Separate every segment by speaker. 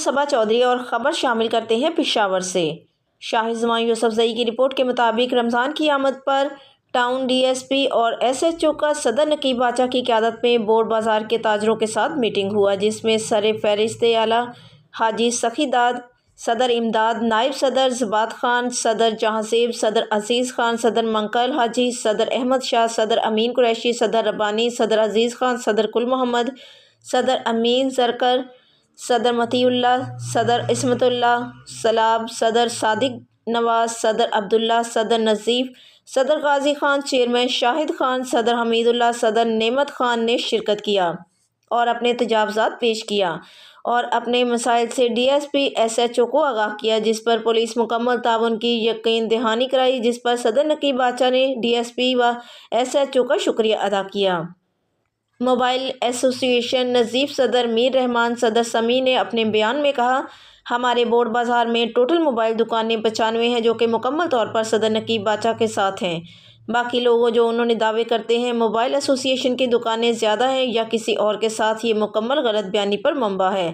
Speaker 1: صبا چودھری اور خبر شامل کرتے ہیں پشاور سے۔ شاہد زمان یوسف زئی کی رپورٹ کے مطابق رمضان کی آمد پر ٹاؤن ڈی ایس پی اور ایس ایچ او کا صدر نقیب باچا کی قیادت میں بورڈ بازار کے تاجروں کے ساتھ میٹنگ ہوا، جس میں سر فہرست اعلیٰ حاجی سخی داد، صدر امداد، نائب صدر زباد خان، صدر جہاں زیب، صدر عزیز خان، صدر منقل حاجی، صدر احمد شاہ، صدر امین قریشی، صدر ربانی، صدر عزیز خان، صدر کل محمد، صدر امین زرکر، صدر مطیع اللہ، صدر عصمت اللہ سلاب، صدر صادق نواز، صدر عبداللہ، صدر نظیف، صدر غازی خان، چیئرمین شاہد خان، صدر حمید اللہ، صدر نعمت خان نے شرکت کیا اور اپنے تجاوزات پیش کیا اور اپنے مسائل سے D S P S H O کو آگاہ کیا، جس پر پولیس مکمل تعاون کی یقین دہانی کرائی، جس پر صدر نقیب باچا نے ڈی ایس پی و ایس ایچ او کا شکریہ ادا کیا۔ موبائل ایسوسی ایشن نظیف صدر میر رحمان صدر سمیع نے اپنے بیان میں کہا، ہمارے بورڈ بازار میں ٹوٹل موبائل دکانیں 95 ہیں جو کہ مکمل طور پر صدر نقیب باچا کے ساتھ ہیں۔ باقی لوگوں جو انہوں نے دعوے کرتے ہیں موبائل ایسوسی ایشن کی دکانیں زیادہ ہیں یا کسی اور کے ساتھ، یہ مکمل غلط بیانی پر مبنی ہے۔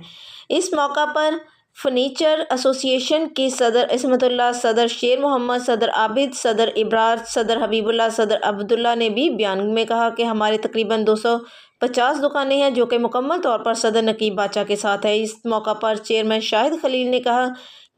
Speaker 1: اس موقع پر فرنیچر ایسوسی ایشن کی صدر عصمت اللہ، صدر شیر محمد، صدر عابد، صدر ابرار، صدر حبیب اللہ، صدر عبداللہ نے بھی بیان میں کہا کہ ہمارے تقریباً 250 دکانیں ہیں جو کہ مکمل طور پر صدر نقیب باچا کے ساتھ ہے۔ اس موقع پر چیئرمین شاہد خلیل نے کہا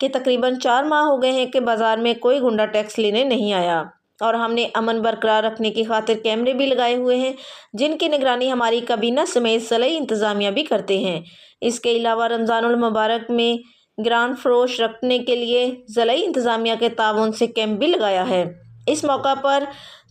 Speaker 1: کہ تقریباً 4 ماہ ہو گئے ہیں کہ بازار میں کوئی گنڈا ٹیکس لینے نہیں آیا اور ہم نے امن برقرار رکھنے کی خاطر کیمرے بھی لگائے ہوئے ہیں جن کی نگرانی ہماری کابینہ سمیت ضلعی انتظامیہ بھی کرتے ہیں۔ اس کے علاوہ رمضان المبارک میں گران فروش رکھنے کے لیے ضلعی انتظامیہ کے تعاون سے کیمپ بھی لگایا ہے۔ اس موقع پر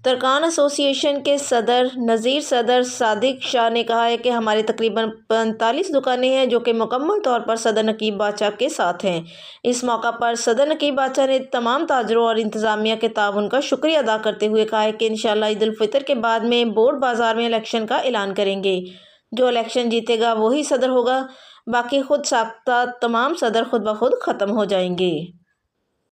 Speaker 1: ترکان ایسوسی ایشن کے صدر نذیر صدر صادق شاہ نے کہا کہ ہمارے تقریباً 45 دکانیں ہیں جو کہ مکمل طور پر صدر نقیب باچا کے ساتھ ہیں۔ اس موقع پر صدر نقیب باچا نے تمام تاجروں اور انتظامیہ کے تعاون کا شکریہ ادا کرتے ہوئے کہا کہ انشاءاللہ عید الفطر کے بعد میں بورڈ بازار میں الیکشن کا اعلان کریں گے، جو الیکشن جیتے گا وہی صدر ہوگا، باقی خود ساختہ تمام صدر خود بخود ختم ہو جائیں گے۔